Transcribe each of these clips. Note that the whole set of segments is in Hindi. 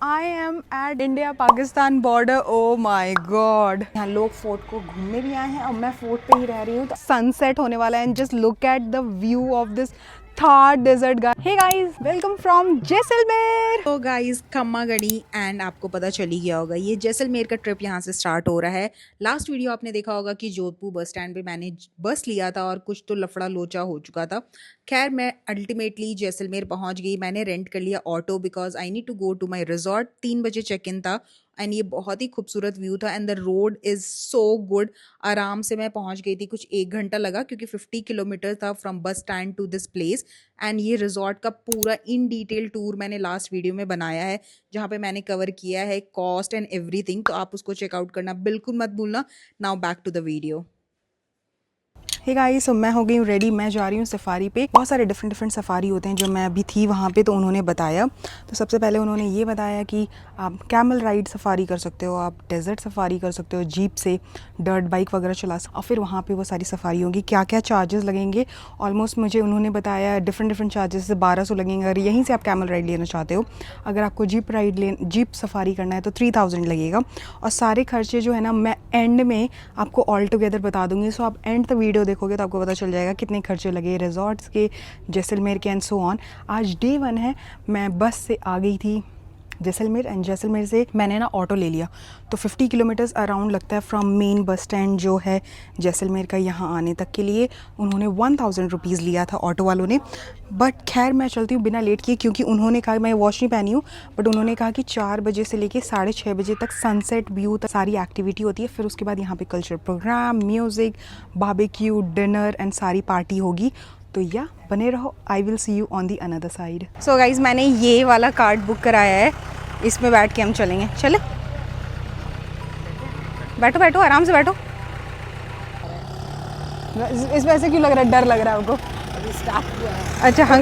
I am at India Pakistan border. Oh my God. यहाँ लोग फोर्ट को घूमने भी आए हैं और मैं फोर्ट पे ही रह रही हूँ. तो सनसेट होने वाला है and just look at the view of this Thar desert guy. Hey guys, welcome from Jaisalmer. तो guys खम्मागढ़ी एंड आपको पता चल ही गया होगा ये जैसलमेर का ट्रिप यहाँ से स्टार्ट हो रहा है. लास्ट वीडियो आपने देखा होगा कि जोधपुर बस स्टैंड पे मैंने बस लिया था और कुछ तो लफड़ा लोचा हो चुका था. खैर मैं अल्टीमेटली जैसलमेर पहुँच गई. मैंने रेंट कर लिया auto because I need to go to my resort. 3 बजे चेक इन था एंड ये बहुत ही खूबसूरत व्यू था and the road is so good. आराम से मैं पहुंच गई थी. कुछ 1 घंटा लगा क्योंकि 50 किलोमीटर था from bus stand to this place. And ये रिजॉर्ट का पूरा इन डिटेल टूर मैंने लास्ट वीडियो में बनाया है जहाँ पे मैंने कवर किया है कॉस्ट एंड एवरीथिंग. तो आप उसको चेकआउट करना बिल्कुल मत भूलना. Now back to the video. Hey guys, so मैं हो गई हूँ रेडी. मैं जा रही हूँ सफारी पे. बहुत सारे डिफरेंट सफारी होते हैं जो मैं अभी थी वहाँ पे तो उन्होंने बताया. तो सबसे पहले उन्होंने ये बताया कि आप कैमल राइड सफारी कर सकते हो, आप डेजर्ट सफारी कर सकते हो जीप से, डर्ट बाइक वगैरह चला सकते हो. और फिर वहाँ पे वो सारी सफारी होगी. क्या क्या चार्जेस लगेंगे ऑलमोस्ट मुझे उन्होंने बताया. डिफरेंट चार्जेस से 1200 लगेंगे अगर यहीं से आप कैमल राइड लेना चाहते हो. अगर आपको जीप सफारी करना है तो 3000 लगेगा. और सारे खर्चे जो है ना मैं एंड में आपको ऑल टुगेदर बता दूँगी. सो आप एंड तक वीडियो देखोगे तो आपको पता चल जाएगा कितने खर्चे लगे रिजॉर्ट्स के, जैसलमेर के एंड सो ऑन. आज डे 1 है. मैं बस से आ गई थी जैसलमेर एंड जैसलमेर से मैंने ना ऑटो ले लिया. तो 50 किलोमीटर्स अराउंड लगता है फ्रॉम मेन बस स्टैंड जो है जैसलमेर का यहाँ आने तक के लिए. उन्होंने 1000 रुपीज़ लिया था ऑटो वालों ने. बट खैर मैं चलती हूँ बिना लेट किए क्योंकि उन्होंने कहा, मैं वॉच नहीं पहनी हूँ बट उन्होंने कहा कि 4 बजे से लेके 6:30 बजे तक सनसेट व्यू तक सारी एक्टिविटी होती है. फिर उसके बाद यहाँ पे culture program, music, barbecue, dinner and सारी पार्टी होगी. तो या बने रहो. I will see you on the other side. So guys मैंने ये वाला कार्ड बुक कराया है. इसमें बैठ के हम चलेंगे. चले बैठो बैठो आराम से बैठो. इसमें ऐसे क्यों लग रहा है, डर लग रहा है आपको? अभी स्टार्ट हुआ है. अच्छा हाँ.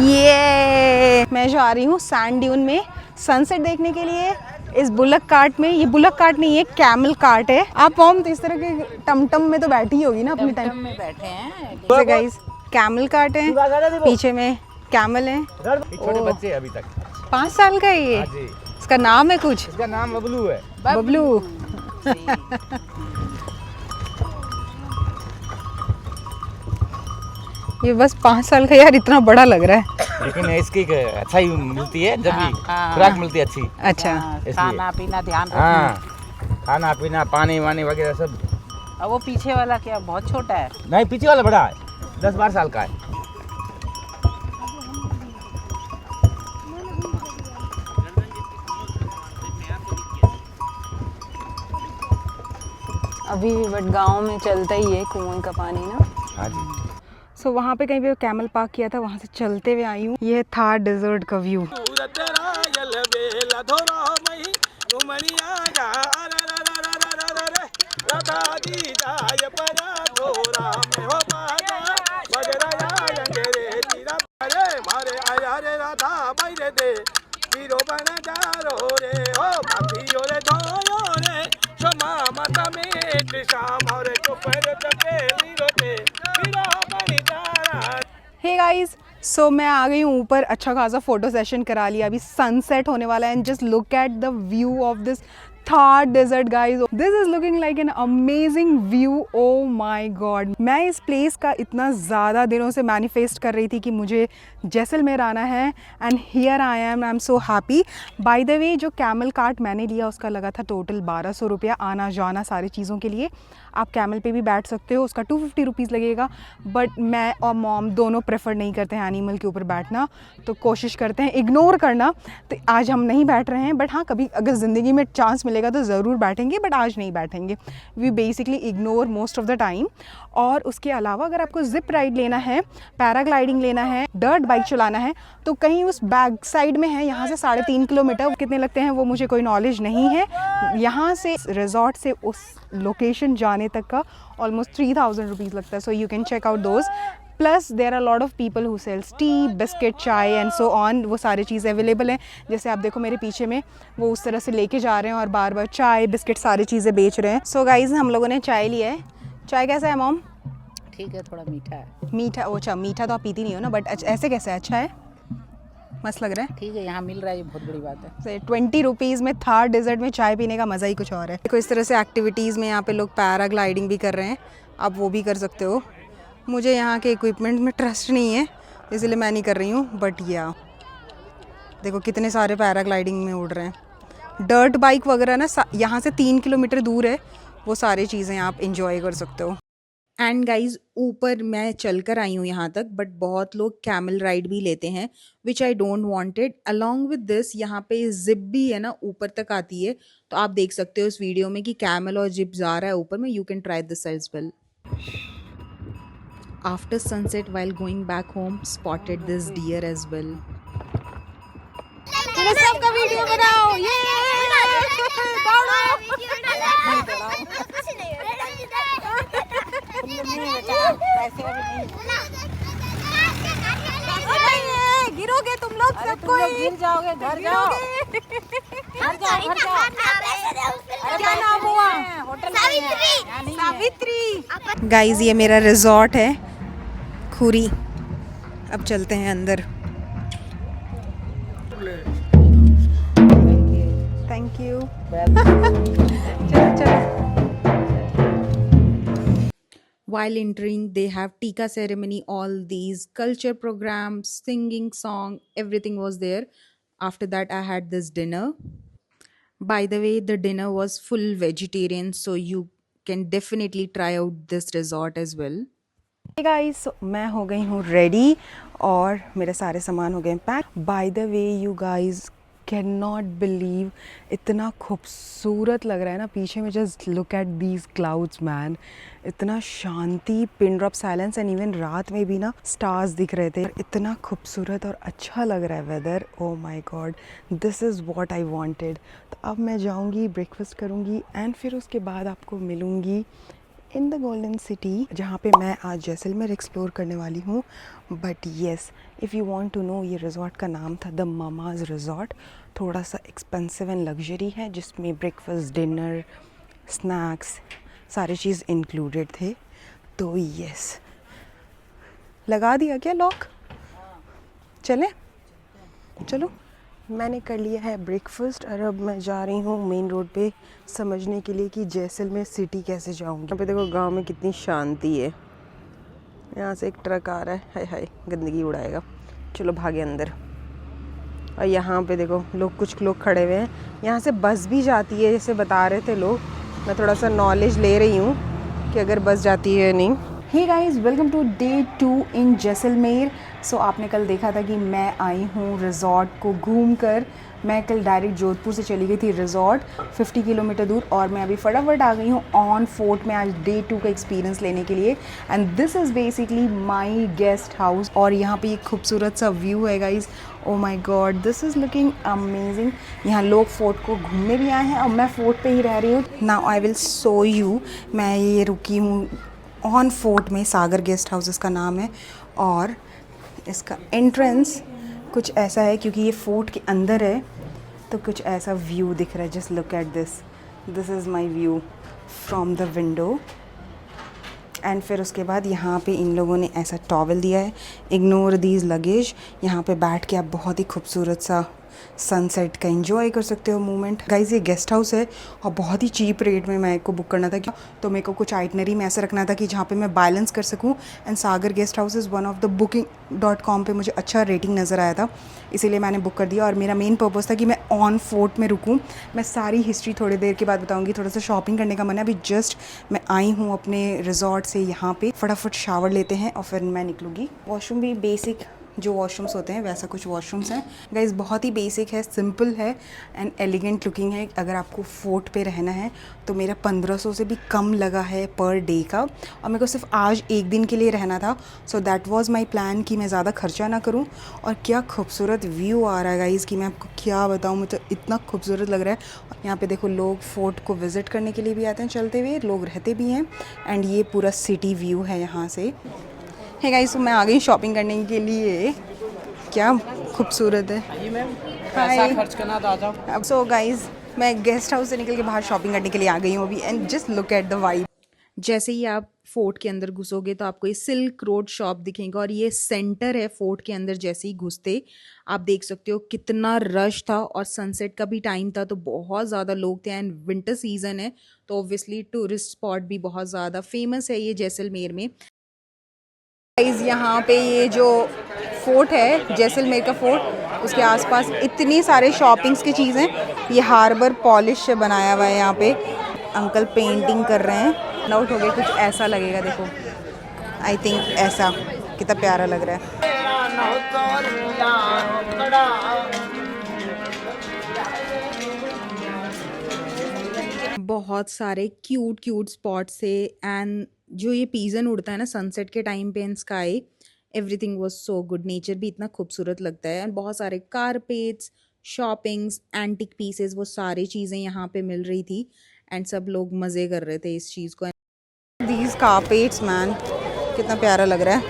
ये मैं जा रही हूँ सैंड ड्यून में सनसेट देखने के लिए इस बुलक कार्ट में. ये बुलक कार्ट नहीं, ये कैमल कार्ट है. आप मॉम तो इस तरह के टमटम में तो बैठी होगी ना अपने टाइम में बैठे हैं. तो गाइस कैमल कार्ट है, पीछे में कैमल है. छोटे बच्चे अभी तक 5 साल का है ये. इसका नाम है कुछ? इसका नाम बबलू है. बबलू. ये बस 5 साल का यार, इतना बड़ा लग रहा है. लेकिन इसकी अच्छा ही मिलती है जब भी खुराक मिलती है अच्छी. अच्छा खाना पीना ध्यान रखना. हाँ खाना पीना पानी वानी वगैरह सब. अब वो पीछे वाला क्या बहुत छोटा है? नहीं पीछे वाला बड़ा है, 10-12 साल का है. अभी बट गांव में चलता ही है कुएं का पानी ना. हाँ जी. सो वहाँ पे कहीं पे कैमल पार्क किया था, वहाँ से चलते हुए आई हूँ. ये थार डेजर्ट का व्यू. हे गाइस, सो मैं आ गई हूँ ऊपर. अच्छा खासा फोटो सेशन करा लिया. अभी सनसेट होने वाला है and just look at the view of this Thar desert guys. This is looking like an amazing view. Oh my god. मैं इस प्लेस का इतना ज़्यादा दिनों से मैनिफेस्ट कर रही थी कि मुझे जैसलमेर आना है and here I am so happy. Bye the वे जो कैमल कार्ट मैंने लिया उसका लगा था टोटल 1200 रुपया आना जाना सारी चीज़ों के लिए. आप कैमल पे भी बैठ सकते हो, उसका 250 रुपीज़ लगेगा. बट मैं और मॉम दोनों प्रेफर नहीं करते हैं एनिमल के ऊपर बैठना, तो कोशिश करते हैं इग्नोर करना. तो आज हम नहीं बैठ रहे हैं बट हाँ कभी अगर ज़िंदगी में चांस मिलेगा तो ज़रूर बैठेंगे बट आज नहीं बैठेंगे. We basically ignore most of the time. और उसके अलावा अगर आपको जिप राइड लेना है, पैराग्लाइडिंग लेना है, डर्ट बाइक चलाना है तो कहीं उस बैक साइड में है. यहाँ से 3.5 किलोमीटर कितने लगते हैं वो मुझे कोई नॉलेज नहीं है. यहाँ से रिजॉर्ट से उस लोकेशन जाने तक का ऑलमोस्ट 3000 रुपीज़ लगता है. So you can check out those. Plus there are lot of people who sells tea, biscuit, chai and so on. वो सारी चीज़ें अवेलेबल हैं. जैसे आप देखो मेरे पीछे में वो उस तरह से लेके जा रहे हैं और बार बार चाय बिस्किट सारी चीज़ें बेच रहे हैं. सो गाइज हम लोगों ने चाय लिया है. चाय कैसा है मॉम? ठीक है, थोड़ा मीठा है. मीठा? अच्छा मीठा तो आप पीती नहीं हो ना, बट ऐसे कैसे अच्छा है? मस्त लग रहा है। ठीक है, यहाँ मिल रहा है, ये बहुत बड़ी बात है। 20 रुपीज़ में थार डेजर्ट में चाय पीने का मज़ा ही कुछ और है। देखो इस तरह से एक्टिविटीज़ में यहाँ पे लोग पैराग्लाइडिंग भी कर रहे हैं, आप वो भी कर सकते हो। मुझे यहाँ के इक्विपमेंट में ट्रस्ट नहीं है, इसलिए मैं नहीं कर रही हूँ, बट या देखो कितने सारे पैराग्लाइडिंग में उड़ रहे हैं। डर्ट बाइक वगैरह ना यहाँ से 3 किलोमीटर दूर है, वो सारी चीज़ें आप इंजॉय कर सकते हो। एंड गाइज ऊपर मैं चल कर आई हूँ यहाँ तक, बट बहुत लोग कैमल राइड भी लेते हैं, which I don't wanted. Along with this यहाँ पे जिप भी है ना, ऊपर तक आती है, तो आप देख सकते हो इस वीडियो में कि कैमल और जिप जा रहा है ऊपर में। You can try this as well. After sunset while going back home spotted this deer as well. सबका वीडियो बनाओ, ये गिरोगे तुम लोग, सबको गिर जाओगे, घर जाओ, घर जाओ, घर जाओ। क्या नाम हुआ? होटल सावित्री। गाइज ये मेरा रिजॉर्ट है खुरी। अब चलते हैं अंदर। Thank you. चलो चलो। While entering, they have tika ceremony, all these culture programs, singing, song, everything was there. After that, I had this dinner. By the way, the dinner was full vegetarian, so you can definitely try out this resort as well. Hey guys, so मैं हो गई हूँ रेडी और मेरे सारे सामान हो गए pack. By the way you guys can not believe, इतना खूबसूरत लग रहा है ना पीछे में। Just look at these clouds man, इतना शांति, pin drop silence, and even रात में भी ना स्टार्स दिख रहे थे। इतना खूबसूरत और अच्छा लग रहा है weather. Oh my god, this is what I wanted. तो अब मैं जाऊंगी, ब्रेकफास्ट करूंगी एंड फिर उसके बाद आपको मिलूंगी इन द गोल्डन सिटी, जहाँ पे मैं आज जैसलमेर एक्सप्लोर करने वाली हूँ। But yes, if you want to know, ये रिज़ॉर्ट का नाम था द मामाज़ रिज़ॉर्ट। थोड़ा सा एक्सपेंसिव एंड लग्जरी है, जिसमें ब्रेकफास्ट, डिनर, स्नैक्स सारे चीज़ इंक्लूडेड थे। तो येस, लगा दिया क्या लॉक? चलें? चलो, मैंने कर लिया है ब्रेकफास्ट और अब मैं जा रही हूँ मेन रोड पे समझने के लिए कि जैसलमेर सिटी कैसे जाऊँगी। यहाँ पे देखो गांव में कितनी शांति है। यहाँ से एक ट्रक आ रहा है, हाय हाय गंदगी उड़ाएगा। चलो भागे अंदर। और यहाँ पे देखो लोग, कुछ लोग खड़े हुए हैं। यहाँ से बस भी जाती है, जैसे बता रहे थे लोग। मैं थोड़ा सा नॉलेज ले रही हूँ कि अगर बस जाती है या नहीं। Hey guys, welcome to day 2 in Jaisalmer. So आपने कल देखा था कि मैं आई हूँ रिज़ॉर्ट को घूम कर। मैं कल डायरेक्ट जोधपुर से चली गई थी रिज़ॉर्ट 50 किलोमीटर दूर, और मैं अभी फटाफट आ गई हूँ ऑन फोर्ट में आज डे 2 का एक्सपीरियंस लेने के लिए। And this is basically my guest house, और यहाँ पे एक खूबसूरत सा व्यू है guys. Oh my god, this is looking amazing. यहाँ लोग फोर्ट को घूमने भी आए हैं और मैं फोर्ट पे ही रह रही हूँ। Now I will show you. मैं ये रुकी हूँ ऑन फोर्ट में, सागर गेस्ट हाउस इसका नाम है, और इसका एंट्रेंस कुछ ऐसा है, क्योंकि ये फोर्ट के अंदर है तो कुछ ऐसा व्यू दिख रहा है। Just look at this, this is my view from the window. And फिर उसके बाद यहाँ पे इन लोगों ने ऐसा टॉवल दिया है, इग्नोर दीज लगेज। यहाँ पे बैठ के आप बहुत ही खूबसूरत सा सनसेट का एंजॉय कर सकते हो मोमेंट। गाइज ये गेस्ट हाउस है और बहुत ही चीप रेट में मेरे को बुक करना था, तो मेरे को कुछ आइटनरी में ऐसा रखना था कि जहाँ पे मैं बैलेंस कर सकूँ। And Sagar guest house is one of the booking.com पे मुझे अच्छा रेटिंग नज़र आया था, इसीलिए मैंने बुक कर दिया। और मेरा मेन पर्पज़ था कि मैं ऑन फोर्ट में रुकूँ। मैं सारी हिस्ट्री थोड़ी देर के बाद बताऊँगी। थोड़ा सा शॉपिंग करने का मन है। अभी जस्ट मैं आई हूँ अपने रिजॉर्ट से यहाँ पे, फटाफट शावर लेते हैं और फिर मैं निकलूँगी। वॉशरूम भी बेसिक जो वॉशरूम्स होते हैं वैसा कुछ वॉशरूम्स हैं गाइज। बहुत ही बेसिक है, सिंपल है एंड एलिगेंट लुकिंग है। अगर आपको फोर्ट पे रहना है तो मेरा 1500 से भी कम लगा है पर डे का, और मेरे को सिर्फ आज एक दिन के लिए रहना था। So that was my plan कि मैं ज़्यादा खर्चा ना करूं। और क्या खूबसूरत व्यू आ रहा है गाइज कि मैं आपको क्या बताऊं, मुझे इतना खूबसूरत लग रहा है। यहाँ पे देखो लोग फोर्ट को विज़िट करने के लिए भी आते हैं, चलते हुए लोग रहते भी हैं। एंड ये पूरा सिटी व्यू है यहाँ से। है गाइस, तो मैं आ गई शॉपिंग करने के लिए। क्या खूबसूरत है। पैसा खर्च करना तो आ जाओ। अब सो गाइस, मैं गेस्ट हाउस से निकल के बाहर शॉपिंग करने के लिए आ गई हूँ अभी। And just look at the vibe. जैसे ही आप फोर्ट के अंदर घुसोगे तो आपको ये सिल्क रोड शॉप दिखेगा और ये सेंटर है फोर्ट के अंदर। जैसे ही घुसते आप देख सकते हो कितना रश था और सनसेट का भी टाइम था तो बहुत ज़्यादा लोग थे एंड विंटर सीजन है तो ऑब्वियसली टूरिस्ट स्पॉट भी बहुत ज़्यादा फेमस है ये जैसलमेर में। गाइस यहाँ पे ये जो फोर्ट है जैसलमेर का फोर्ट उसके आसपास इतनी सारे शॉपिंग्स की चीज़ें, ये हार्बर पॉलिश से बनाया हुआ है। यहाँ पे अंकल पेंटिंग कर रहे हैं, आउट हो गए कुछ ऐसा लगेगा, देखो आई थिंक ऐसा कितना प्यारा लग रहा है। बहुत सारे क्यूट क्यूट स्पॉट्स थे एंड जो ये पिजन उड़ता है ना सनसेट के टाइम पे इन sky, everything was so good. Nature भी इतना खूबसूरत लगता है एंड बहुत सारे कारपेट्स, शॉपिंग्स, एंटिक पीसेस, वो सारी चीज़ें यहाँ पे मिल रही थी एंड सब लोग मज़े कर रहे थे इस चीज़ को। दीज कारपेट्स मैन, कितना प्यारा लग रहा है।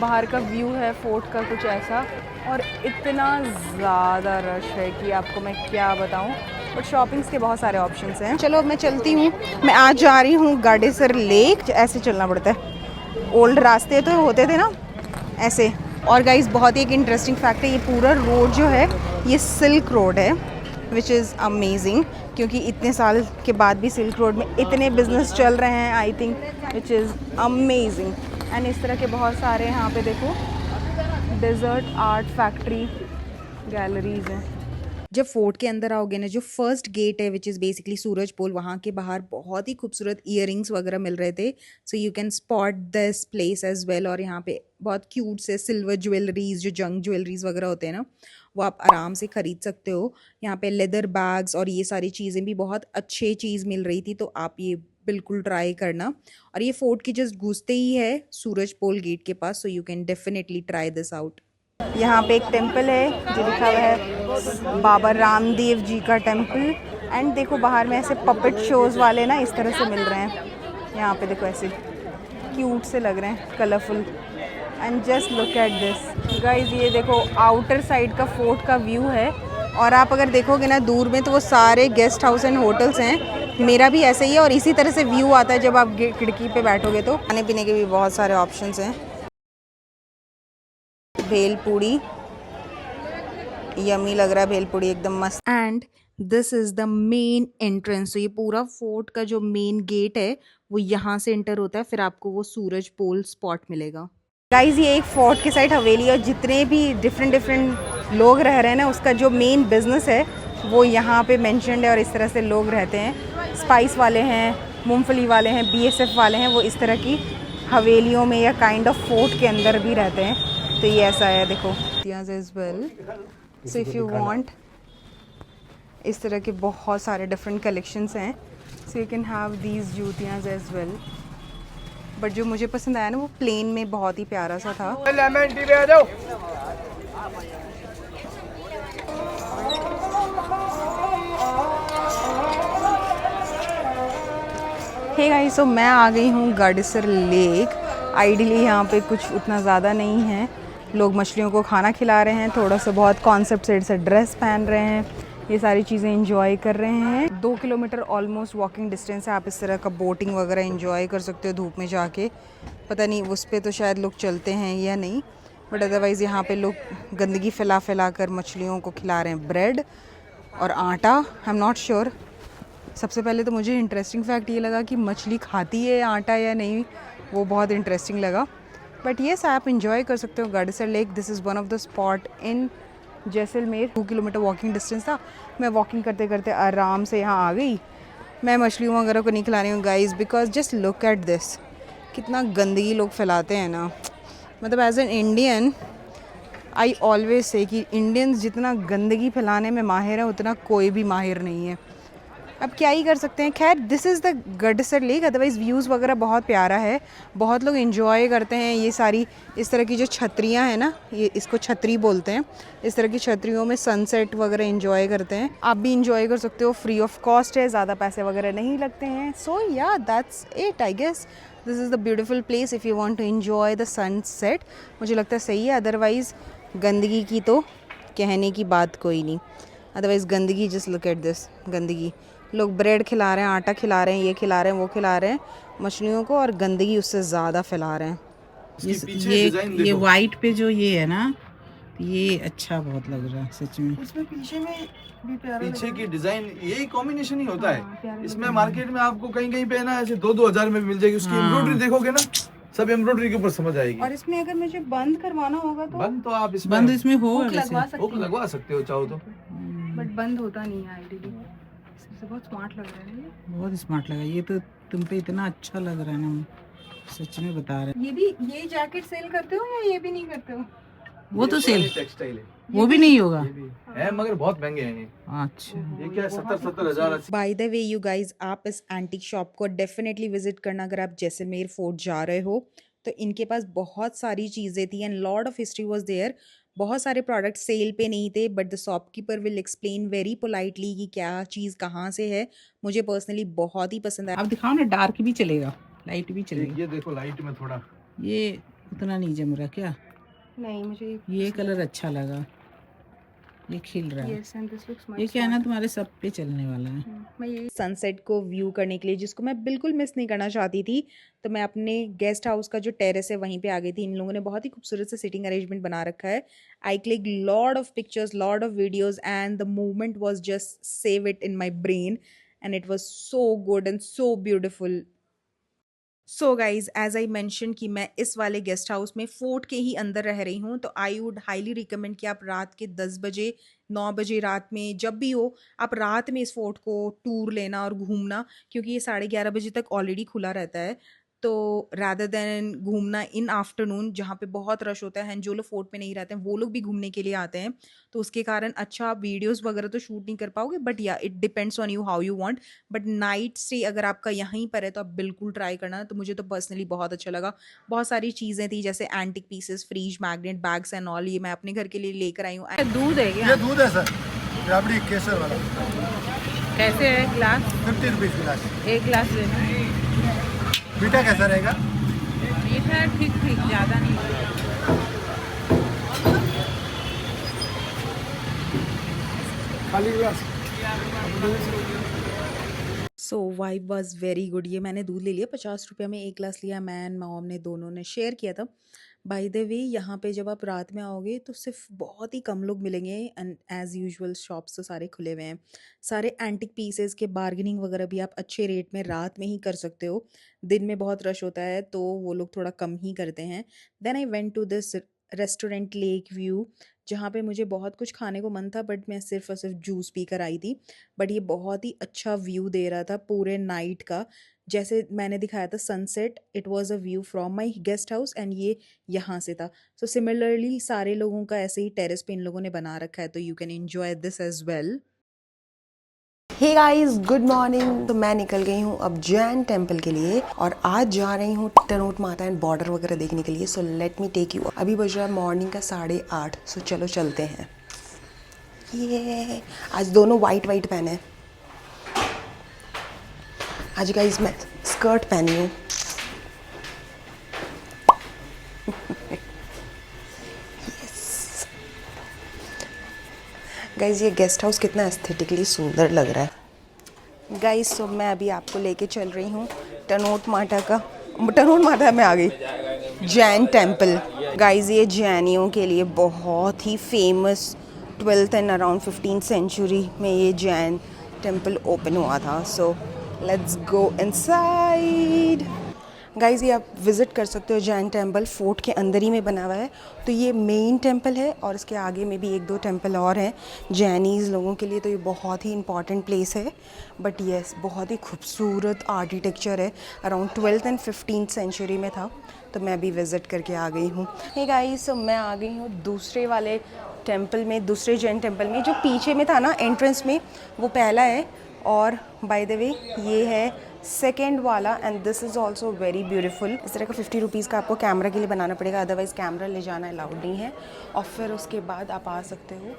बाहर का व्यू है फोर्ट का कुछ ऐसा और इतना ज़्यादा रश है कि आपको मैं क्या बताऊं, बट शॉपिंग्स के बहुत सारे ऑप्शंस हैं। चलो अब मैं चलती हूँ, मैं आज जा रही हूँ गाडेसर लेक। ऐसे चलना पड़ता है, ओल्ड रास्ते तो होते थे ना ऐसे। और गाइस बहुत ही एक इंटरेस्टिंग फैक्ट है, ये पूरा रोड जो है ये सिल्क रोड है विच इज़ अमेजिंग, क्योंकि इतने साल के बाद भी सिल्क रोड में इतने बिजनेस चल रहे हैं I think, which is amazing. And इस तरह के बहुत सारे यहाँ पे देखो डेजर्ट आर्ट फैक्ट्री गैलरीज हैं। जब फोर्ट के अंदर आओगे ना, जो फर्स्ट गेट है विच इज़ बेसिकली सूरज पोल, वहाँ के बाहर बहुत ही खूबसूरत ईयरिंग्स वगैरह मिल रहे थे, so you can spot this place as well. और यहाँ पे बहुत क्यूट से सिल्वर ज्वेलरीज, जो जंग ज्वेलरीज वगैरह होते हैं ना, वो आप आराम से ख़रीद सकते हो। यहाँ पे लेदर बैग्स और ये सारी चीज़ें भी बहुत अच्छे चीज़ मिल रही थी, तो आप ये बिल्कुल ट्राई करना। और ये फोर्ट की जस्ट घुसते ही है सूरज पोल गेट के पास, so you can definitely try this out. यहाँ पे एक टेम्पल है जो लिखा हुआ है बाबा रामदेव जी का टेम्पल। एंड देखो बाहर में ऐसे पपेट शोज़ वाले ना इस तरह से मिल रहे हैं। यहाँ पे देखो ऐसे क्यूट से लग रहे हैं, colourful. And just look at this guys, ये देखो आउटर साइड का फोर्ट का व्यू है। और आप अगर देखोगे ना दूर में तो वो सारे गेस्ट हाउस एंड होटल्स हैं। मेरा भी ऐसे ही है और इसी तरह से व्यू आता है जब आप खिड़की पे बैठोगे तो। खाने पीने के भी बहुत सारे ऑप्शंस हैं। भेलपूड़ी यमी लग रहा है, भेलपूड़ी एकदम मस्त। And this is the main entrance. तो ये पूरा फोर्ट का जो मेन गेट है वो यहाँ से एंटर होता है, फिर आपको वो सूरज पोल स्पॉट मिलेगा। गाइज ये एक फोर्ट के साइड हवेली और जितने भी डिफरेंट लोग रह रहे हैं ना, उसका जो मेन बिजनेस है वो यहाँ पे मेंशन्ड है। और इस तरह से लोग रहते हैं, स्पाइस वाले हैं, मूंगफली वाले हैं, BSF वाले हैं, वो इस तरह की हवेलियों में या काइंड ऑफ फोर्ट के अंदर भी रहते हैं। तो ये ऐसा है देखो as well. So if you want, इस तरह के बहुत सारे डिफरेंट कलेक्शंस हैं, so you can have these जूतियाँ एज वेल। बट जो मुझे पसंद आया ना वो प्लेन में बहुत ही प्यारा सा था। हे गाइस, सो मैं आ गई हूँ गाडेसर लेक। आइडियली यहाँ पे कुछ उतना ज़्यादा नहीं है, लोग मछलियों को खाना खिला रहे हैं, थोड़ा सा बहुत कॉन्सेप्ट से ड्रेस पहन रहे हैं, ये सारी चीज़ें एंजॉय कर रहे हैं। 2 किलोमीटर ऑलमोस्ट वॉकिंग डिस्टेंस है, आप इस तरह का बोटिंग वगैरह एंजॉय कर सकते हो धूप में जाके। पता नहीं उस पर तो शायद लोग चलते हैं या नहीं, बट अदरवाइज़ यहाँ पे लोग गंदगी फैला कर मछलियों को खिला रहे हैं ब्रेड और आटा। I am not sure. सबसे पहले तो मुझे इंटरेस्टिंग फैक्ट ये लगा कि मछली खाती है आटा या नहीं, वो बहुत इंटरेस्टिंग लगा। बट येस, आप इंजॉय कर सकते हो Gadisar lake. This is one of the spot in Jaisalmer. 2 kilometre walking distance था। मैं वॉकिंग करते करते आराम से यहाँ आ गई। मैं मछलियों वगैरह को नहीं खिला रही हूँ guys, because just look at this, कितना गंदगी लोग फैलाते हैं ना। मतलब as an Indian I always say कि इंडियंस जितना गंदगी फैलाने में माहिर है उतना कोई भी माहिर नहीं है। अब क्या ही कर सकते हैं। खैर, this is the गाडेसर lake. Otherwise views वगैरह बहुत प्यारा है, बहुत लोग एंजॉय करते हैं। ये सारी इस तरह की जो छतरियाँ हैं ना, ये इसको छतरी बोलते हैं, इस तरह की छतरियों में सनसेट वगैरह एंजॉय करते हैं। आप भी एंजॉय कर सकते हो, फ्री ऑफ कॉस्ट है, ज़्यादा पैसे वगैरह नहीं लगते हैं। So ya that's it I guess. This is the beautiful place if you want to enjoy the sunset. मुझे लगता है सही है। अदरवाइज़ गंदगी की तो कहने की बात कोई नहीं। अदरवाइज़ गंदगी, जस्ट लुक एट दिस गंदगी। लोग ब्रेड खिला रहे हैं, आटा खिला रहे हैं, ये खिला रहे हैं, वो खिला रहे हैं मछलियों को, और गंदगी उससे ज़्यादा फैला रहे हैं। ये वाइट पे जो ये है ना, ये अच्छा बहुत लग रहा है सच में। इसमें पीछे में भी पीछे की डिजाइन यही कॉम्बिनेशन ही होता है। इसमें मार्केट में आपको कहीं कहीं पे ना ऐसे 2-2 हजार में भी मिल जाएगी। उसकी एम्ब्रॉयडरी देखोगे ना, सब एम्ब्रॉयडरी के ऊपर समझ आएगी। और इसमें अगर मुझे बंद करवाना होगा तो बंद तो आप इसमें बंद इसमें हो लगवा सकते हो चाहो तो, बट बंद होता नहीं है आइडियली। बहुत स्मार्ट लग रहा है ये, बहुत स्मार्ट लगा ये तो, तुम पे इतना अच्छा लग रहा है ना, सच में बता रहे। ये भी, ये जैकेट सेल करते हो या ये भी नहीं करते हो? वो तो सेल टेक्सटाइल है, वो भी नहीं होगा। ये भी है मगर बहुत महंगे हैं ये। अच्छा, ये क्या 70-70 हजार। Bye the way you guys, आप इस एंटीक शॉप को डेफिनेटली विजिट करना अगर आप जैसलमेर फोर्ट जा रहे हो। तो इनके पास बहुत सारी चीज़ें थी and lot of history was there. बहुत सारे प्रोडक्ट सेल पे नहीं थे, but the shopkeeper will explain very politely कि क्या चीज़ कहाँ से है। मुझे पर्सनली बहुत ही पसंद आया। आप दिखाओ ना, डार्क भी चलेगा, लाइट भी चलेगा। ये देखो लाइट में थोड़ा ये उतना नहीं जम रहा क्या? नहीं, मुझे ये कलर अच्छा लगा, ये खिल रहा है। yes, and this looks much ये क्या है ना, तुम्हारे सब पे चलने वाला है। मैं ये सनसेट को व्यू करने के लिए, जिसको मैं बिल्कुल मिस नहीं करना चाहती थी, तो मैं अपने गेस्ट हाउस का जो टेरेस है वहीं पे आ गई थी। इन लोगों ने बहुत ही खूबसूरत से सिटिंग अरेंजमेंट बना रखा है। I click lot of pictures, lot of videos, and the movement was just save it in my brain and it was so good and so beautiful. So guys, as I mention कि मैं इस वाले गेस्ट हाउस में फोर्ट के ही अंदर रह रही हूँ, तो आई वुड हाईली रिकमेंड कि आप रात के 10 बजे 9 बजे रात में जब भी हो, आप रात में इस फोर्ट को टूर लेना और घूमना, क्योंकि ये 11:30 बजे तक ऑलरेडी खुला रहता है। तो रादर देन घूमना इन आफ्टरनून जहाँ पे बहुत रश होता है, जो लोग फोर्ट में नहीं रहते हैं वो लोग भी घूमने के लिए आते हैं, तो उसके कारण अच्छा आप वीडियोस वगैरह तो शूट नहीं कर पाओगे, बट या it depends on you how you want. But night stay अगर आपका यहीं पर है तो आप बिल्कुल ट्राई करना। तो मुझे तो पर्सनली बहुत अच्छा लगा। बहुत सारी चीज़ें थी जैसे antique pieces, fridge, magnet, bags and all, ये मैं अपने घर के लिए लेकर आई हूँ। दूध है क्या? ये दूध है सर, राबड़ी केसर वाला। कैसे है ग्लास? 50 रुपीज़ गिलास। एक ग्लास लेना है। मीठा कैसा रहेगा? मीठा ठीक ठीक, ज़्यादा नहीं। खाली गिलास। सो वाइब वॉज वेरी गुड। ये मैंने दूध ले लिया, 50 रुपये में एक गिलास लिया। मैं एंड मॉम ने दोनों ने शेयर किया था। बाय द वे, यहाँ पे जब आप रात में आओगे तो सिर्फ बहुत ही कम लोग मिलेंगे, एंड एज़ यूजुअल शॉप्स तो सारे खुले हुए हैं। सारे एंटिक पीसेस के बार्गेनिंग वगैरह भी आप अच्छे रेट में रात में ही कर सकते हो। दिन में बहुत रश होता है तो वो लोग थोड़ा कम ही करते हैं। Then I went to this restaurant lake view, जहाँ पे मुझे बहुत कुछ खाने को मन था, बट मैं सिर्फ और सिर्फ जूस पी कर आई थी। बट ये बहुत ही अच्छा व्यू दे रहा था पूरे नाइट का। जैसे मैंने दिखाया था sunset, it was a view from my guest house and ये यहाँ से था। सो सिमिलरली सारे लोगों का ऐसे ही टेरेस पे इन लोगों ने बना रखा है, तो you can enjoy this as well. Hey guys, good morning. तो मैं निकल गई हूँ अब जैन टेम्पल के लिए, और आज जा रही हूँ टनोट माता एंड बॉर्डर वगैरह देखने के लिए। So let me take you. अभी बज रहा है मॉर्निंग का 8:30। सो चलो चलते हैं। ये आज दोनों वाइट वाइट पहने हैं। आज गाइस मैं स्कर्ट पहनी हूँ। गाइस ये गेस्ट हाउस कितना एस्थेटिकली सुंदर लग रहा है। गाइस तो मैं अभी आपको लेके चल रही हूँ टनोट माता में आ गई, जैन टेम्पल। गाइस ये जैनियों के लिए बहुत ही famous 12th and around 15th century में ये जैन टेम्पल ओपन हुआ था। So let's go inside. Guys ये आप विज़िट कर सकते हो जैन टेम्पल, फोर्ट के अंदर ही में बना हुआ है। तो ये मेन टेम्पल है और इसके आगे में भी 1-2 टेम्पल और हैं जैनीज़ लोगों के लिए, तो ये बहुत ही इंपॉर्टेंट प्लेस है। बट येस, बहुत ही खूबसूरत आर्किटेक्चर है। Around 12th and 15th century में था, तो मैं भी विज़िट करके आ गई हूँ। हे गाइस, मैं आ गई हूँ दूसरे वाले टेम्पल में, दूसरे जैन टेम्पल में। जो पीछे में था ना एंट्रेंस में, वो पहला है, और बाय द वे ये है सेकेंड वाला, and this is also very beautiful. इस तरह का 50 रुपीज़ का आपको कैमरा के लिए बनाना पड़ेगा, अदरवाइज़ कैमरा ले जाना अलाउड नहीं है। और फिर उसके बाद आप आ सकते हो।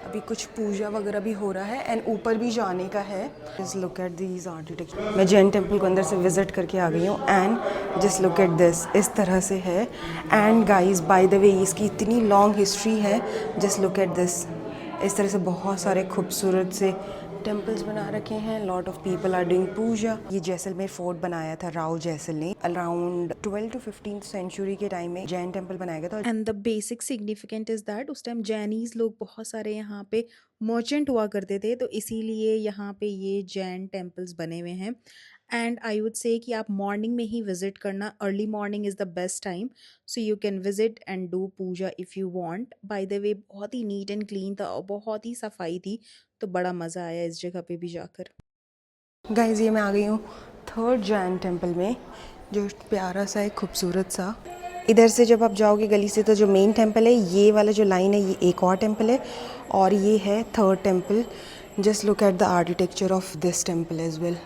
अभी कुछ पूजा वगैरह भी हो रहा है एंड ऊपर भी जाने का है। Just look at this architecture. मैं जैन टेम्पल को अंदर से विजिट करके आ गई हूँ, and just look at this, इस तरह से है। एंड गाइज बाय द वे इसकी इतनी लॉन्ग हिस्ट्री है। जस्ट लुक एट दिस, इस तरह से बहुत सारे खूबसूरत से टेम्पल्स बना रखे हैं, lot of people are doing puja. ये जैसलमेर फोर्ट बनाया था राव जैसल ने अराउंड 12 to 15th सेंचुरी के टाइम में जैन टेम्पल बनाया गया था। And the basic significant is that उस टाइम जैनीज लोग बहुत सारे यहाँ पे मर्चेंट हुआ करते थे, तो इसीलिए यहाँ पे ये जैन टेम्पल्स बने हुए हैं। एंड आई वुड से कि आप मॉर्निंग में ही विज़िट करना, early morning is the best time, so you can visit and do puja if you want. By the way बहुत ही नीट एंड क्लीन था और बहुत ही सफाई थी, तो बड़ा मज़ा आया इस जगह पे भी जाकर। गाइज ये मैं आ गई हूँ थर्ड जैन टेम्पल में, जो प्यारा सा है, खूबसूरत सा। इधर से जब आप जाओगे गली से तो जो मेन टेम्पल है, ये वाला जो लाइन है, ये एक और टेम्पल है और ये है third temple. Just look at the architecture of this temple as well.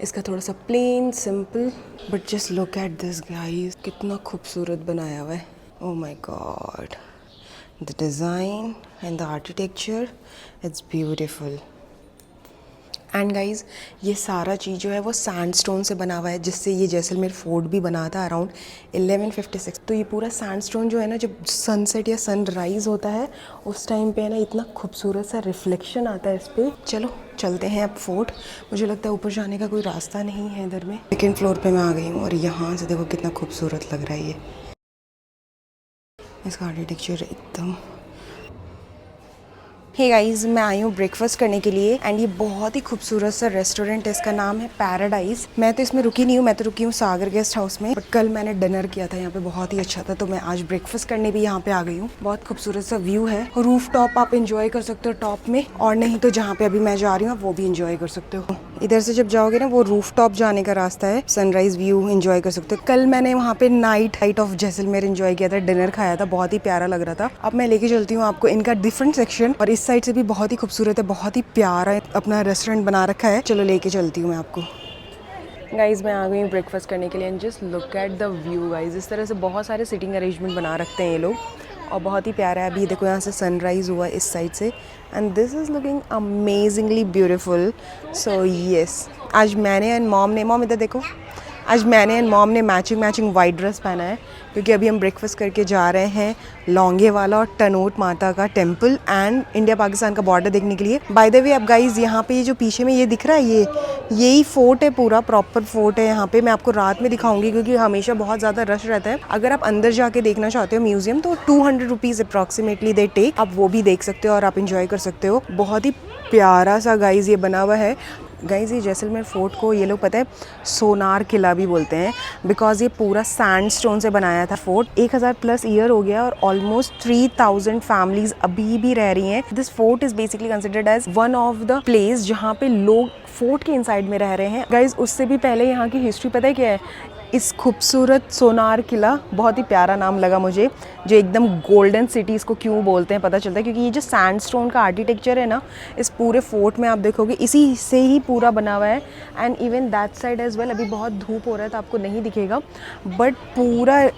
इसका थोड़ा सा plain simple, but just look at this guys, कितना खूबसूरत बनाया हुआ है। Oh my god, the design and the architecture, it's beautiful. And guys ये सारा चीज़ जो है वो सैंडस्टोन से बना हुआ है, जिससे ये जैसलमेर फोर्ट भी बना था अराउंड 1156। तो ये पूरा सैंडस्टोन जो है ना, जब सनसेट या सनराइज़ होता है उस टाइम पे है ना, इतना खूबसूरत सा रिफ्लेक्शन आता है इस पर। चलो चलते हैं अब फोर्ट। मुझे लगता है ऊपर जाने का कोई रास्ता नहीं है इधर में। सेकेंड फ्लोर पे मैं आ गई हूँ और यहाँ से देखो कितना खूबसूरत लग रहा है ये। इसका आर्किटेक्चर एकदम। हे गाइस, मैं आई हूँ ब्रेकफास्ट करने के लिए एंड ये बहुत ही खूबसूरत सा रेस्टोरेंट है, इसका नाम है पैराडाइज। मैं तो इसमें रुकी नहीं हूँ, मैं तो रुकी हूँ सागर गेस्ट हाउस में, बट कल मैंने डिनर किया था यहाँ पे, बहुत ही अच्छा था, तो मैं आज ब्रेकफास्ट करने भी यहाँ पे आ गई हूँ। बहुत खूबसूरत सा व्यू है, रूफ टॉप आप इंजॉय कर सकते हो टॉप में, और नहीं तो जहाँ पे अभी मैं जा रही हूँ वो भी इंजॉय कर सकते हो। इधर से जब जाओगे ना, वो रूफ टॉप जाने का रास्ता है, सनराइज व्यू इंजॉय कर सकते हो। कल मैंने वहाँ पे नाइट ऑफ जैसलमेर इंजॉय किया था, डिनर खाया था, बहुत ही प्यारा लग रहा था। अब मैं लेके चलती हूँ आपको इनका डिफरेंट सेक्शन, और इस साइड से भी बहुत ही खूबसूरत है, बहुत ही प्यारा है, अपना रेस्टोरेंट बना रखा है। चलो लेके चलती हूँ मैं आपको। गाइज मैं आ गई हूँ ब्रेकफास्ट करने के लिए and just look at the view guys. इस तरह से बहुत सारे सिटिंग अरेंजमेंट बना रखते हैं ये लोग, और बहुत ही प्यारा है। अभी देखो यहाँ से सनराइज़ हुआ इस साइड से and this is looking amazingly beautiful. So yes, आज मैंने एंड मॉम इधर देखो, आज मैंने एंड मॉम ने मैचिंग वाइट ड्रेस पहना है, क्योंकि अभी हम ब्रेकफास्ट करके जा रहे हैं लौंगेवाला और टनोट माता का टेम्पल एंड इंडिया पाकिस्तान का बॉर्डर देखने के लिए। बाय द वे अब गाइज यहाँ पे ये जो पीछे में ये दिख रहा है, यही फोर्ट है, पूरा प्रॉपर फोर्ट है यहाँ पे। मैं आपको रात में दिखाऊंगी क्योंकि हमेशा बहुत ज़्यादा रश रहता है। अगर आप अंदर जाके देखना चाहते हो म्यूजियम, तो 200 रुपीज़ अप्रॉक्सीमेटली दे टेक, आप वो भी देख सकते हो और आप इंजॉय कर सकते हो। बहुत ही प्यारा सा गाइज ये बना हुआ है। गाइज ये जैसलमेर फोर्ट को ये लोग पता है सोनार किला भी बोलते हैं, बिकॉज ये पूरा सैंडस्टोन से बनाया था फोर्ट। 1000+ ईयर हो गया और ऑलमोस्ट 3000 फैमिलीज अभी भी रह रही हैं। This fort is basically considered as one of the place जहाँ पे लोग फोर्ट के इनसाइड में रह रहे हैं। गाइज उससे भी पहले यहाँ की हिस्ट्री पता है क्या है? इस खूबसूरत सोनार किला, बहुत ही प्यारा नाम लगा मुझे, जो एकदम गोल्डन सिटी इसको क्यों बोलते हैं पता चलता है, क्योंकि ये जो सैंडस्टोन का आर्किटेक्चर है ना, इस पूरे फोर्ट में आप देखोगे इसी से ही पूरा बना हुआ है। And even that side as well, अभी बहुत धूप हो रहा है तो आपको नहीं दिखेगा, बट पूरा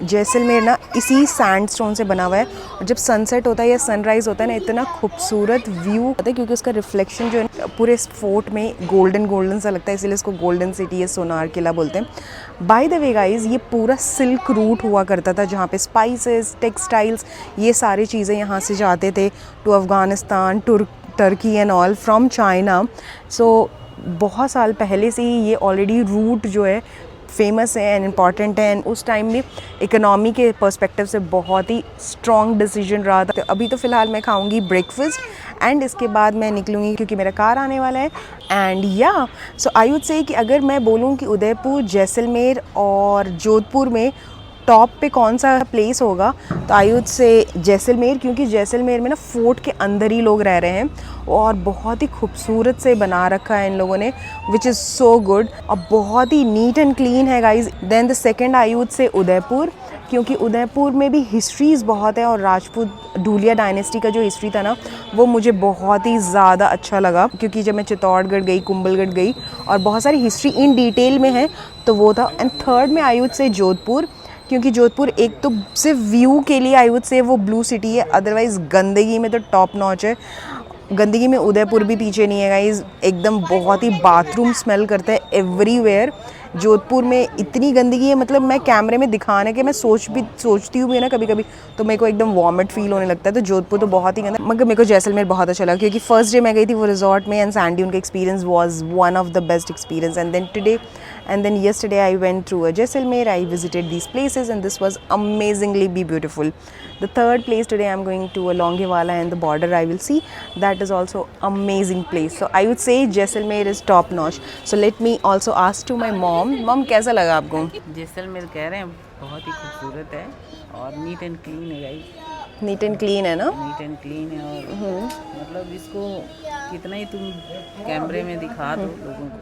जैसलमेर ना इसी सैंडस्टोन से बना हुआ है। और जब सनसेट होता है या सनराइज़ होता है ना, इतना खूबसूरत व्यू होता है, क्योंकि उसका रिफ्लेक्शन जो है पूरे इस फोर्ट में गोल्डन सा लगता है, इसीलिए इसको गोल्डन सिटी या सोनार किला बोलते हैं। बाय द वे गाइज ये पूरा सिल्क रूट हुआ करता था, जहाँ पे स्पाइसेस, टेक्सटाइल्स, ये सारी चीज़ें यहाँ से जाते थे to Afghanistan, Turkey and all from China. So बहुत साल पहले से ही ये ऑलरेडी रूट जो है फेमस है एंड इम्पॉर्टेंट है, एंड उस टाइम में इकोनॉमी के पर्सपेक्टिव से बहुत ही स्ट्रॉन्ग डिसीजन रहा था। तो अभी तो फ़िलहाल मैं खाऊंगी ब्रेकफास्ट एंड इसके बाद मैं निकलूँगी क्योंकि मेरा कार आने वाला है। एंड या सो आई वुड से कि अगर मैं बोलूँ कि उदयपुर, जैसलमेर और जोधपुर में टॉप पे कौन सा प्लेस होगा, तो आई वुड से जैसलमेर, क्योंकि जैसलमेर में ना फोर्ट के अंदर ही लोग रह रहे हैं और बहुत ही खूबसूरत से बना रखा है इन लोगों ने, विच इज़ सो गुड, और बहुत ही नीट एंड क्लीन है guys. Then the second I would say Udaipur, क्योंकि उदयपुर में भी हिस्ट्रीज़ बहुत है और राजपूत ढूलिया डायनेस्टी का जो हिस्ट्री था ना, वो मुझे बहुत ही ज़्यादा अच्छा लगा, क्योंकि जब मैं चित्तौड़गढ़ गई, कुंभलगढ़ गई और बहुत सारी हिस्ट्री इन डिटेल में है, तो वो था। एंड थर्ड में आई वुड से जोधपुर, क्योंकि जोधपुर एक तो सिर्फ व्यू के लिए आई वुड से वो ब्लू सिटी है, अदरवाइज़ गंदगी में तो टॉप नॉच है। गंदगी में उदयपुर भी पीछे नहीं है गाइज, एकदम बहुत ही बाथरूम स्मेल करता है एवरीवेयर। जोधपुर में इतनी गंदगी है, मतलब मैं कैमरे में दिखाने के मैं सोचती हूँ भी ना कभी कभी तो मेरे को एकदम वॉमिट फील होने लगता है। तो जोधपुर तो बहुत ही गंदा, मगर मेरे को जैसलमेर बहुत अच्छा लगा क्योंकि फर्स्ट डे मैं गई थी वो रिजॉर्ट में एंड सैंड ड्यून का experience was one of the best experience. And then yesterday I went through a Jaisalmer, I visited these places and this was amazingly be beautiful. The third place today I'm going to a Longewala and the border I will see, that is also amazing place. So I would say Jaisalmer is top notch. So let me also ask to my mom कैसा लगा आपको? जैसलमेर कह रहे हैं बहुत ही खूबसूरत है और नीट एंड क्लीन है गाइस। नीट एंड क्लीन है ना? नीट एंड क्लीन है और मतलब इसको कितना ही तुम कैमरे में दिखा दो लोगों को,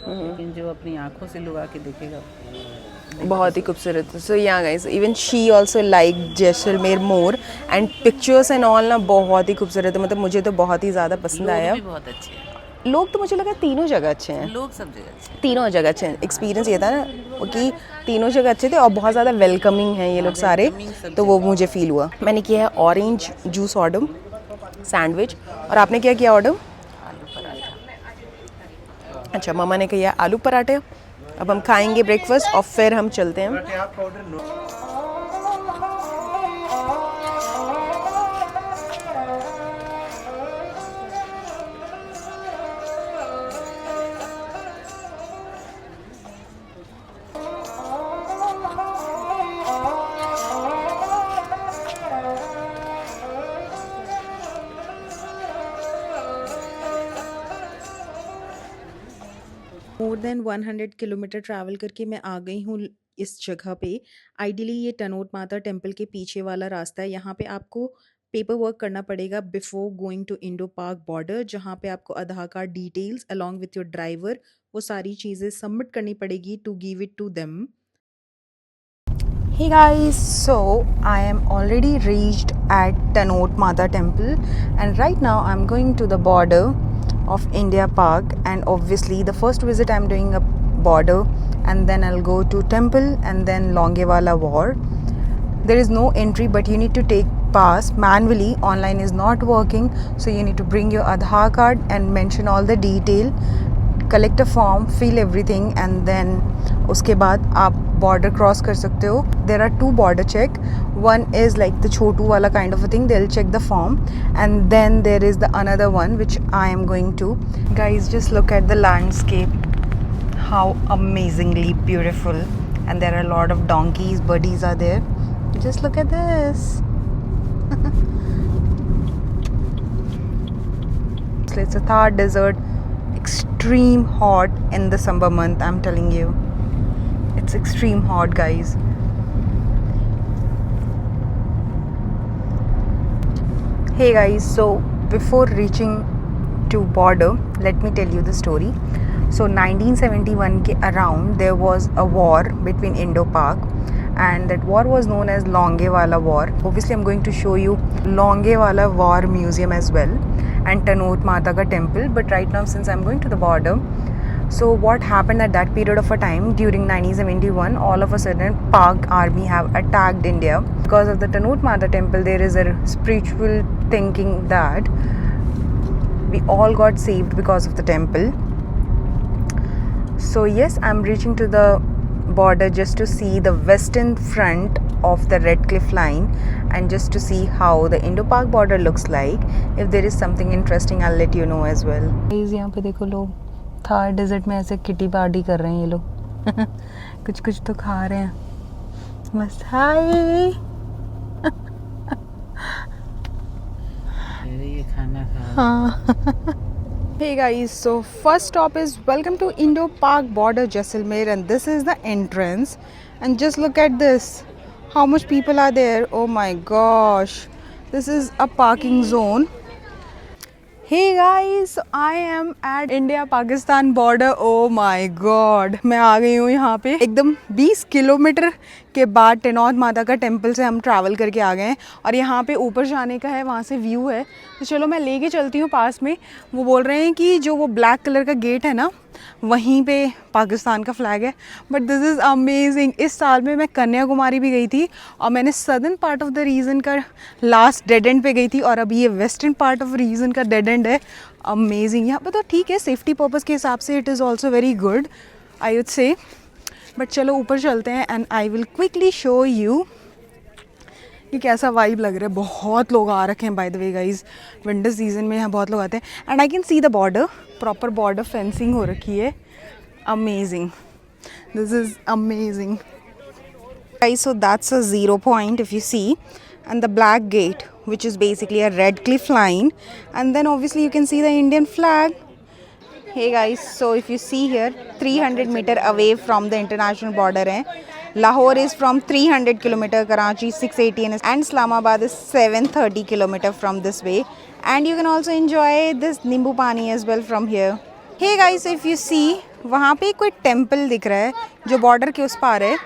लेकिन जो अपनी आंखों से लोग आके देखेगा बहुत ही खूबसूरत। सो या guys even she also like Jaisalmer more and pictures and all ना बहुत ही खूबसूरत है, मतलब मुझे तो बहुत ही ज़्यादा पसंद आया। भी बहुत अच्छे हैं लोग तो मुझे लगा तीनों जगह अच्छे हैं, लोग, सब जगह अच्छे हैं। तीनों जगह अच्छे हैं। एक्सपीरियंस ये था ना कि तीनों जगह अच्छे थे और बहुत ज़्यादा वेलकमिंग हैं ये लोग सारे, तो वो मुझे फील हुआ। मैंने किया है ऑरेंज जूस ऑर्डर, सैंडविच, और आपने क्या किया ऑर्डर? अच्छा, मम्मा ने किया आलू पराठे। अब हम खाएंगे ब्रेकफास्ट और फिर हम चलते हैं। मोर देन 100 किलोमीटर ट्रैवल करके मैं आ गई हूँ इस जगह पे। आइडियली ये टनोट माता टेम्पल के पीछे वाला रास्ता है। यहाँ पे आपको पेपर वर्क करना पड़ेगा before going to Indo Pak border, जहाँ पे आपको Aadhaar card details along with your driver वो सारी चीज़ें सबमिट करनी पड़ेगी to give it to them. Hey guys, so I am already reached at Tanot Mata Temple and right now I'm going to the border of India Park, and obviously the first visit I'm doing a border and then I'll go to temple and then Longewala War. There is no entry but you need to take pass manually, online is not working, so you need to bring your Aadhaar card and mention all the detail, collect a form, fill everything and then उसके बाद आप border cross कर सकते हो। There are two border check, one is like the छोटू वाला kind of a thing, they'll check the form and then there is the another one which I am going to। Guys, just look at the landscape, how amazingly beautiful, and there are a lot of donkeys, birdies are there, just look at this। So it's a Thar desert, extreme hot in the summer month, I'm telling you, it's extreme hot guys। Hey guys, so before reaching to border let me tell you the story। So 1971 के around there was a war between Indo-Pak and that war was known as Longewala War। Obviously I'm going to show you Longewala War museum as well and Tanot Mata ka temple, but right now since I'm going to the border, so what happened at that period of a time during 1971, all of a sudden Pak army have attacked India because of the Tanot Mata temple. There is a spiritual thinking that we all got saved because of the temple। So yes, I'm reaching to the border just to see the western front of the Red Cliff line and just to see how the Indo-Pak border looks like। If there is something interesting I'll let you know as well। Guys, यहाँ पे देखो लोग थार डेजर्ट में ऐसे किटी पार्टी कर रहे हैं ये लोग कुछ कुछ तो खा रहे हैं मस्त। हाय ये खाना खा। हाँ। Hey guys, so first stop is welcome to Indo-Pak border Jaisalmer and this is the entrance and just look at this, how much people are there, oh my gosh, this is a parking zone। Hey guys, I am at India Pakistan border, oh my god, मैं आ गई हूँ यहाँ पे एकदम 20 किलोमीटर उसके बाद टेनौद माता का टेम्पल से हम ट्रैवल करके आ गए हैं और यहाँ पे ऊपर जाने का है, वहाँ से व्यू है। तो चलो मैं लेके चलती हूँ पास में। वो बोल रहे हैं कि जो वो ब्लैक कलर का गेट है ना, वहीं पे पाकिस्तान का फ्लैग है। But this is amazing. इस साल में मैं कन्याकुमारी भी गई थी और मैंने southern part of the region का लास्ट डेड एंड पे गई थी और अभी ये वेस्टर्न पार्ट ऑफ रीजन का डेड एंड है। अमेजिंग। यहाँ पे तो ठीक है, सेफ्टी पर्पज़ के हिसाब से it is also very good I would से। बट चलो ऊपर चलते हैं and I will quickly show you कि कैसा वाइब लग रहा है। बहुत लोग आ रखे हैं bye the way guys, winter season में यहाँ बहुत लोग आते हैं। And I can see the border, proper border fencing हो रखी है। Amazing, this is amazing guys. So that's a 0 point if you see, and the black gate which is basically a red cliff line, and then obviously you can see the Indian flag. Hey guys, so if you see here 300 meter away from the international border hai. Lahore is from 300 km, Karachi 680 and Islamabad is 730 km from this way. And you can also enjoy this Nimbu Pani as well from here. Hey guys, if you see वहाँ पे कोई टेम्पल दिख रहा है जो बॉर्डर के उस पार है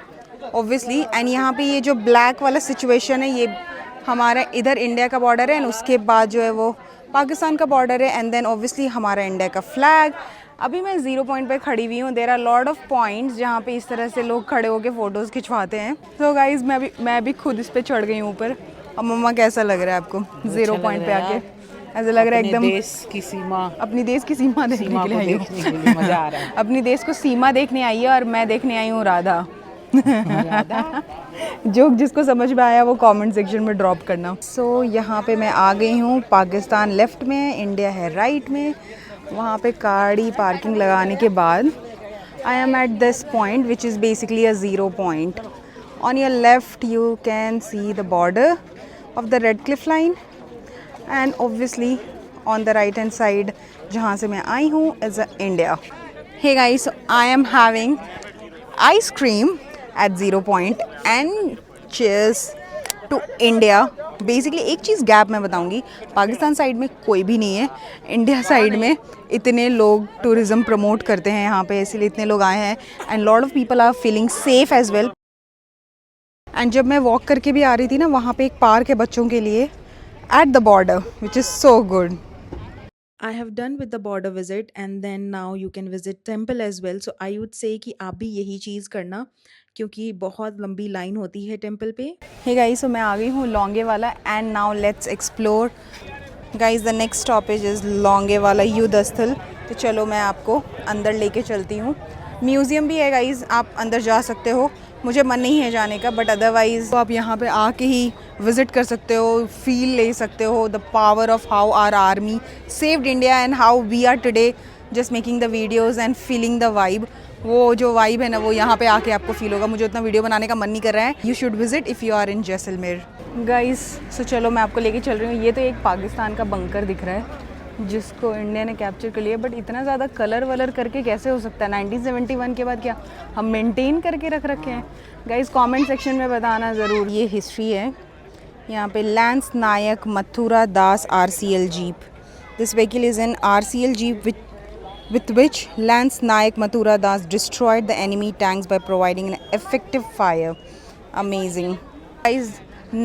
ऑब्वियसली। एंड यहाँ पे ये जो ब्लैक वाला सिचुएशन है ये हमारा इधर इंडिया का बॉर्डर है एंड उसके बाद जो है वो पाकिस्तान का बॉर्डर है एंड देन ऑब्वियसली हमारा इंडिया का फ्लैग। अभी मैं 0 point पे खड़ी हुई हूँ। There are lot of points जहाँ पे इस तरह से लोग खड़े होकर फ़ोटोज़ खिंचवाते हैं। तो गाइज़ मैं भी खुद इस पर चढ़ गई हूँ ऊपर। अब मम्मा कैसा लग रहा है आपको 0 point पे आके? ऐसा लग रहा है एकदम देश की सीमा, अपनी देश की सीमा देखने के लिए आई हूँ। मजा आ रहा है। अपनी देश को सीमा देखने आई है और मैं देखने आई हूँ राधा। जोक जिसको समझ में आया वो कमेंट सेक्शन में ड्रॉप करना। सो यहाँ पे मैं आ गई हूँ। पाकिस्तान लेफ़्ट में, इंडिया है राइट में। वहाँ पे गाड़ी पार्किंग लगाने के बाद I am at this point which is basically a 0 point. On your left you can see the border of the Radcliffe line and obviously on the right hand side जहाँ से मैं आई हूँ is India. Hey guys, I am having ice cream at 0 point and cheers to India. Basically एक चीज़ गैप मैं बताऊंगी, पाकिस्तान साइड में कोई भी नहीं है, इंडिया साइड में इतने लोग टूरिज़्म प्रमोट करते हैं यहाँ पे, इसीलिए इतने लोग आए हैं and lot of people are feeling safe as well. And जब मैं वॉक करके भी आ रही थी ना, वहाँ पे एक पार्क है बच्चों के लिए at the border which is so good. I have done with the border visit and then now you can visit temple as well. So I would say कि आप भी यही चीज़ करना क्योंकि बहुत लंबी लाइन होती है टेम्पल पे। हे गाइस, सो मैं आ गई हूँ Longewala and now let's explore guys. The next stoppage is Longewala युद्ध स्थल। तो चलो मैं आपको अंदर लेके चलती हूँ। म्यूज़ियम भी है गाइस, आप अंदर जा सकते हो। मुझे मन नहीं है जाने का बट अदरवाइज़ तो आप यहाँ पे आके ही विज़िट कर सकते हो, फील ले सकते हो the power of how our army saved India and how we are today just making the videos and feeling the vibe. वो जो वाइब है ना वो यहाँ पे आके आपको फील होगा। मुझे उतना वीडियो बनाने का मन नहीं कर रहा है। You should visit if you are in Jaisalmer guys. So चलो मैं आपको लेके चल रही हूँ। ये तो एक पाकिस्तान का बंकर दिख रहा है जिसको इंडिया ने कैप्चर कर लिया, बट इतना ज़्यादा कलर वलर करके कैसे हो सकता है? 1971 के बाद क्या हम मेंटेन करके रख रखे हैं? गाइस कमेंट सेक्शन में बताना ज़रूर। ये हिस्ट्री है यहाँ पे। Lance Naik Mathura Das RCL jeep. This vehicle is an RCL jeep with which Lance Nayak Mathura Das destroyed the enemy tanks by providing an effective fire. Amazing. Guys,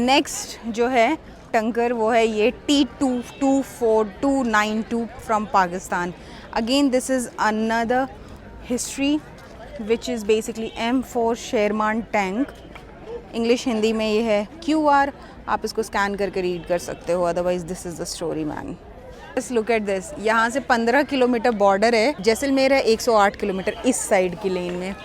next जो है टंकर वो है ये T224292 from Pakistan. Again this is another history which is basically M4 Sherman tank. English Hindi में ये है QR, आप इसको स्कैन करके रीड कर सकते हो। Otherwise this is the story man. Just look at this. यहाँ से 15 किलोमीटर बॉर्डर है। जैसलमेर है 108 किलोमीटर इस साइड की लेन में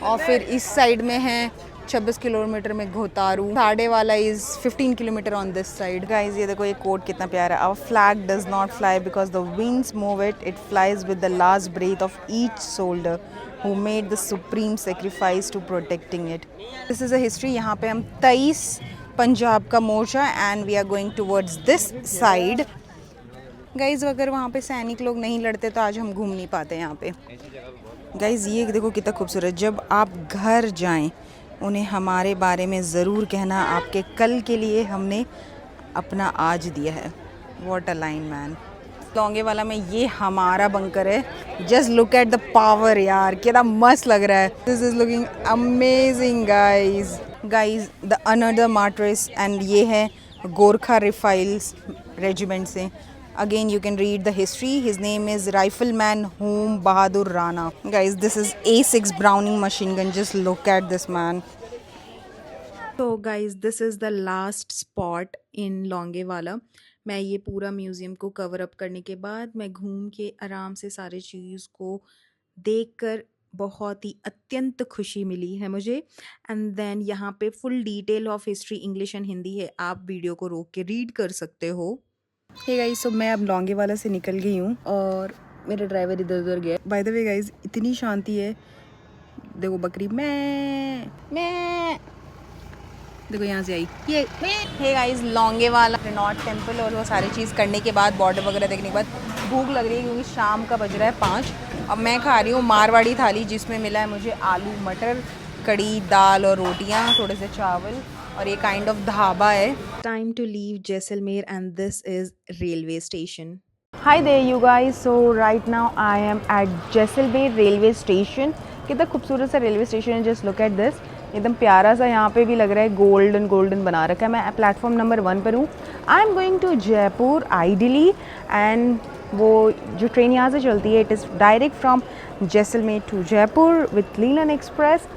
और फिर इस साइड में है 26 किलोमीटर में Ghotaru. Sadewala is 15 kilometre on this side. Guys ये देखो ये कोट कितना प्यारा है। Our flag does not fly because the winds move it, it flies with the last breath of each soldier who made the supreme sacrifice to protecting it. This is a history. यहाँ पे हम 23 पंजाब का मोर्चा and we are going towards this side. Guys अगर वहाँ पे सैनिक लोग नहीं लड़ते तो आज हम घूम नहीं पाते यहाँ पे। गाइज़ ये देखो कितना खूबसूरत। जब आप घर जाएं उन्हें हमारे बारे में ज़रूर कहना, आपके कल के लिए हमने अपना आज दिया है। What a line man. Longewala में ये हमारा बंकर है। Just look at the power यार, कितना मस्त लग रहा है। This is looking amazing guys. Guys the another martyrs and ये है गोरखा रिफाइल्स रेजिमेंट से. Again you can read the history. His name is Rifleman Hum Bahadur Rana. Guys, this is A6 Browning machine gun. Just look at this man. तो guys this is the last spot in Longewala. मैं ये पूरा म्यूज़ियम को कवर अप करने के बाद मैं घूम के आराम से सारे चीज़ को देखकर बहुत ही अत्यंत खुशी मिली है मुझे. एंड देन यहाँ पे full detail of history English and Hindi है, आप वीडियो को रोक के रीड कर सकते हो. हे गाइस, सो मैं अब लोंगेवाला से निकल गई हूँ और मेरा ड्राइवर इधर उधर गया. बाय द वे गाइस, इतनी शांति है. देखो बकरी मैं देखो यहाँ से आई ये. हे गाइस, लोंगेवाला रेनॉट टेम्पल और वो सारी चीज़ करने के बाद, बॉर्डर वगैरह देखने के बाद भूख लग रही है क्योंकि शाम का बज रहा है 5. अब मैं खा रही हूँ मारवाड़ी थाली जिसमें मिला है मुझे आलू मटर, कड़ी, दाल और रोटियाँ, थोड़े से चावल और ये काइंड ऑफ ढाबा है. Time to leave Jaisalmer and this is railway station. Hi there you guys, so right now I am at Jaisalmer railway station. कितना खूबसूरत सा रेलवे स्टेशन है, जस्ट लुक एट दिस. एकदम प्यारा सा यहाँ पे भी लग रहा है, गोल्डन बना रखा है. मैं प्लेटफॉर्म नंबर 1 पर हूँ. I am going to Jaipur ideally, एंड वो जो ट्रेन यहाँ से चलती है it is direct from Jaisalmer to Jaipur with Leelan express.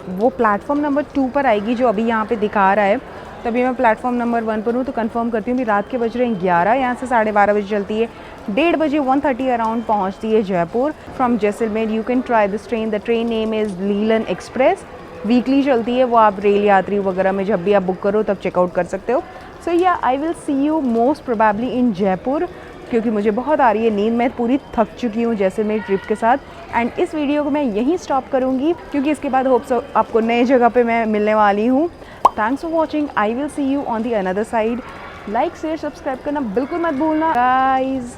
वो प्लेटफॉर्म नंबर 2 पर आएगी जो अभी यहाँ पे दिखा रहा है. तभी मैं प्लेटफॉर्म नंबर 1 पर हूँ, तो कंफर्म करती हूँ. भी रात के बज रहे हैं 11, यहाँ से 12:30 बजे चलती है. 1:30 बजे 1:30 अराउंड पहुँचती है Jaipur from Jaisalmer. You can try this train. The train name is Leelan express. Weekly चलती है वो, आप रेल यात्री वगैरह में जब भी आप बुक करो तब चेकआउट कर सकते हो. सो या आई will see you most probably in Jaipur, क्योंकि मुझे बहुत आ रही है नींद. मैं पूरी थक चुकी हूँ जैसलमेर ट्रिप के साथ. एंड इस वीडियो को मैं यहीं स्टॉप करूँगी क्योंकि इसके बाद होप्स आपको नए जगह पे मैं मिलने वाली हूँ. Thanks for watching. I will see you on the other side. Like share subscribe करना बिल्कुल मत भूलना गाइज.